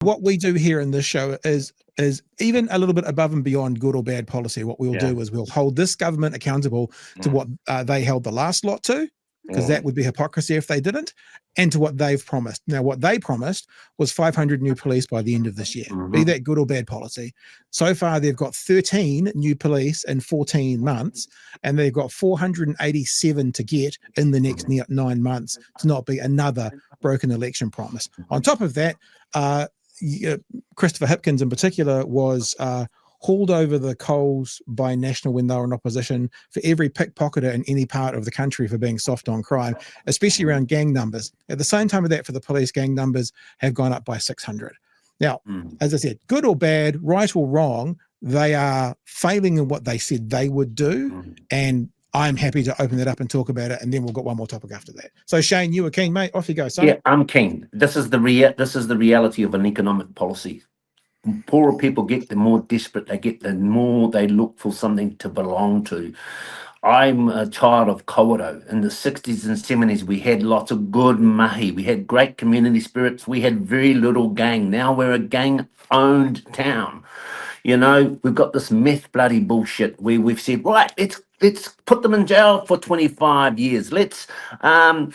What we do here in this show is even a little bit above and beyond good or bad policy. What we'll do is we'll hold this government accountable to what they held the last lot to, because that would be hypocrisy if they didn't, and to what they've promised. Now, what they promised was 500 new police by the end of this year. Be that good or bad policy. So far, they've got 13 new police in 14 months, and they've got 487 to get in the next 9 months to not be another broken election promise. On top of that, Christopher Hipkins in particular was hauled over the coals by National when they were in opposition for every pickpocketer in any part of the country for being soft on crime, especially around gang numbers. At the same time of that, for the police, gang numbers have gone up by 600. Now, as I said, good or bad, right or wrong, they are failing in what they said they would do, and I'm happy to open that up and talk about it, and then we've got one more topic after that. So Shane, you were keen, mate. Off you go, son. Yeah, I'm keen. This is the reality of an economic policy. Poorer people get, the more desperate they get, the more they look for something to belong to. I'm a child of Kawerau. In the 60s and 70s, we had lots of good mahi. We had great community spirits. We had very little gang. Now we're a gang-owned town. You know, we've got this meth bloody bullshit where we've said, right, let's put them in jail for 25 years. Let's we'll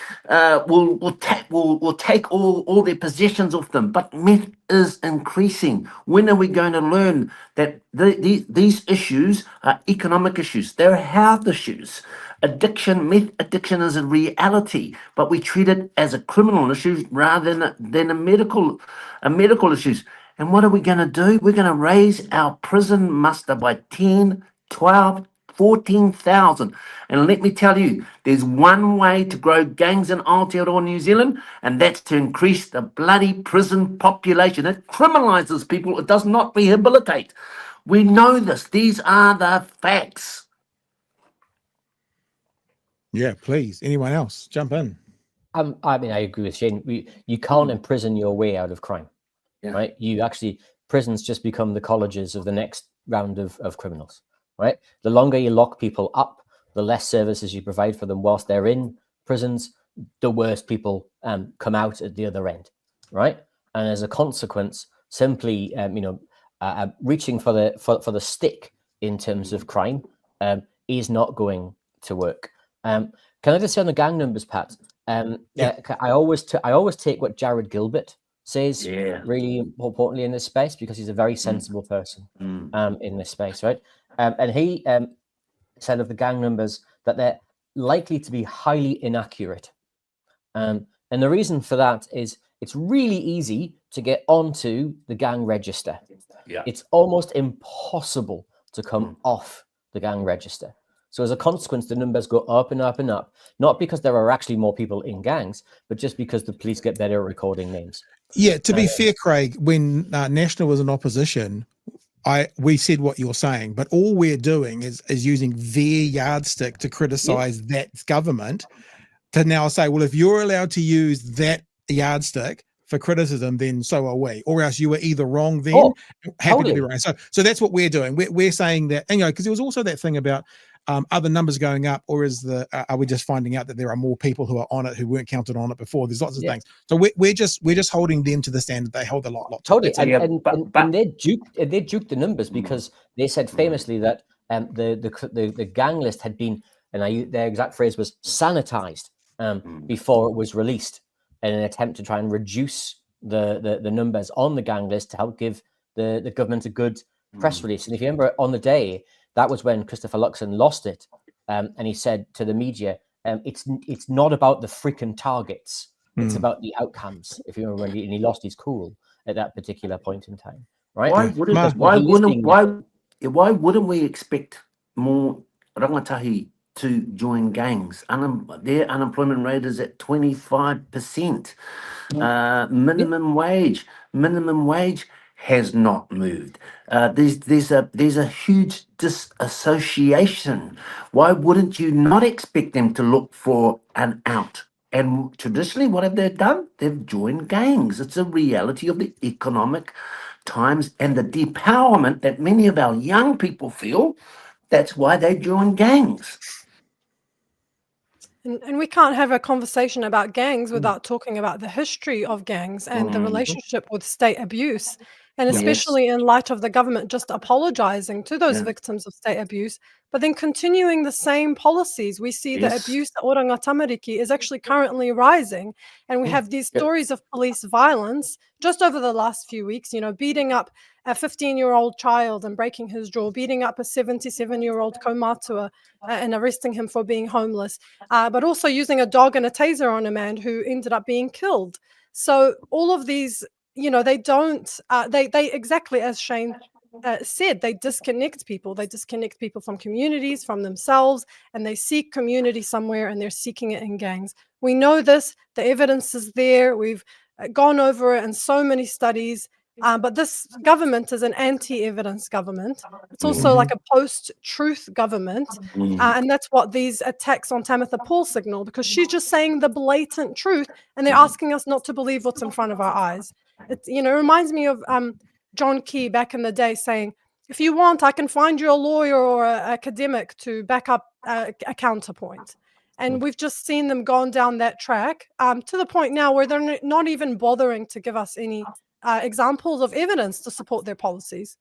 take all their possessions off them. But meth is increasing. When are we going to learn that these issues are economic issues? They're health issues. Meth addiction is a reality, but we treat it as a criminal issue rather than a medical issues. And what are we going to do? We're going to raise our prison muster by 10, 12, 14,000. And let me tell you, there's one way to grow gangs in Aotearoa, New Zealand, and that's to increase the bloody prison population. It criminalizes people. It does not rehabilitate. We know this. These are the facts. Yeah, please. Anyone else? Jump in. I mean, I agree with Shane. You can't imprison your way out of crime. Right? Prisons just become the colleges of the next round of criminals, right? The longer you lock people up, the less services you provide for them whilst they're in prisons, the worse people come out at the other end, right? And as a consequence, simply reaching for the stick in terms of crime is not going to work. Can I just say on the gang numbers, Pat? I always take what Jared Gilbert says really importantly in this space, because he's a very sensible person in this space, right? And he said of the gang numbers that they're likely to be highly inaccurate. And the reason for that is it's really easy to get onto the gang register. It's almost impossible to come off the gang register. So as a consequence, the numbers go up and up and up, not because there are actually more people in gangs, but just because the police get better at recording names. Yeah, to be fair, Craig, when National was in opposition, we said what you're saying, but all we're doing is using their yardstick to criticize that government, to now say, well, if you're allowed to use that yardstick for criticism, then so are we, or else you were either wrong then, happy to be wrong. So that's what we're doing. We're saying that, and, because there was also that thing about other numbers going up, or are we just finding out that there are more people who are on it who weren't counted on it before? There's lots of things. So we're just holding them to the standard they hold a lot. Totally, and they juked the numbers because they said famously that the gang list had been, and their exact phrase was sanitized before it was released in an attempt to try and reduce the numbers on the gang list to help give the government a good press release. And if you remember, on the day, that was when Christopher Luxon lost it, and he said to the media, "It's not about the freaking targets; it's about the outcomes." If you remember, and he lost his cool at that particular point in time, right? Why wouldn't we expect more rangatahi to join gangs? Their unemployment rate is at 25%. Minimum wage has not moved. There's a huge disassociation. Why wouldn't you not expect them to look for an out? And traditionally, what have they done? They've joined gangs. It's a reality of the economic times and the depowerment that many of our young people feel. That's why they join gangs. And we can't have a conversation about gangs without talking about the history of gangs and the relationship with state abuse. And especially in light of the government just apologizing to those victims of state abuse, but then continuing the same policies. We see the abuse at Oranga Tamariki is actually currently rising. And we have these stories of police violence just over the last few weeks, you know, beating up a 15-year-old child and breaking his jaw, beating up a 77-year-old kaumatua and arresting him for being homeless, but also using a dog and a taser on a man who ended up being killed. So all of these, you know, they don't, they exactly as Shane said, they disconnect people. They disconnect people from communities, from themselves, and they seek community somewhere, and they're seeking it in gangs. We know this. The evidence is there. We've gone over it in so many studies. But this government is an anti-evidence government. It's also like a post-truth government. And that's what these attacks on Tamitha Paul signal, because she's just saying the blatant truth, and they're asking us not to believe what's in front of our eyes. It, you know, reminds me of John Key back in the day saying, if you want, I can find you a lawyer or an academic to back up a counterpoint. And we've just seen them gone down that track to the point now where they're not even bothering to give us any examples of evidence to support their policies.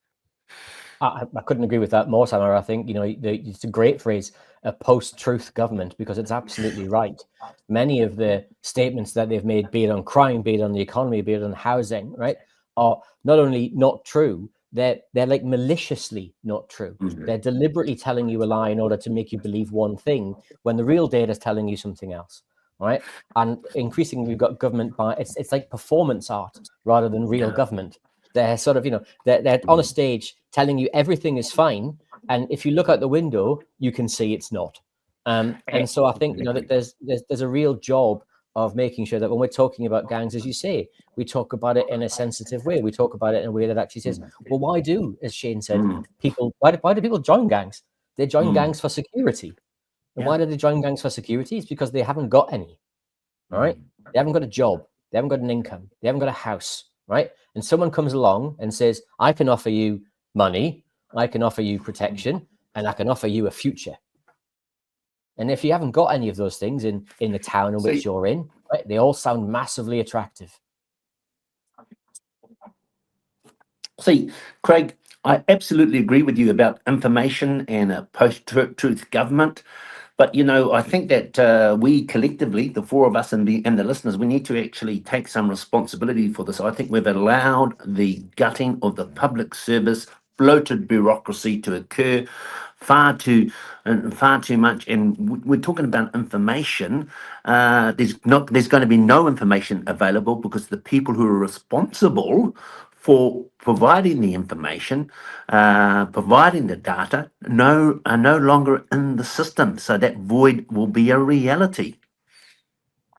I couldn't agree with that more, Samara. I think, you know, it's a great phrase, a post-truth government, because it's absolutely right. Many of the statements that they've made, be it on crime, be it on the economy, be it on housing, right, are not only not true, they're like maliciously not true. They're deliberately telling you a lie in order to make you believe one thing when the real data is telling you something else, right? And increasingly, we've got government by it's like performance art rather than real government. They're sort of, you know, they're on a stage telling you everything is fine, and if you look out the window, you can see it's not. And so I think, you know, that there's a real job of making sure that when we're talking about gangs, as you say, we talk about it in a sensitive way. We talk about it in a way that actually says, well, why do, as Shane said, why do people join gangs? They join gangs for security. And why do they join gangs for security? It's because they haven't got any. All right, they haven't got a job, they haven't got an income, they haven't got a house, right? And someone comes along and says, I can offer you money, I can offer you protection, and I can offer you a future. And if you haven't got any of those things in the town in which you're in, right, they all sound massively attractive. See, Craig, I absolutely agree with you about information and a post-truth government. But, you know, I think that we collectively, the four of us and the listeners, we need to actually take some responsibility for this. I think we've allowed the gutting of the public service, bloated bureaucracy to occur far too much. And we're talking about information. There's going to be no information available because the people who are responsible for providing the information, providing the data, are no longer in the system. So that void will be a reality.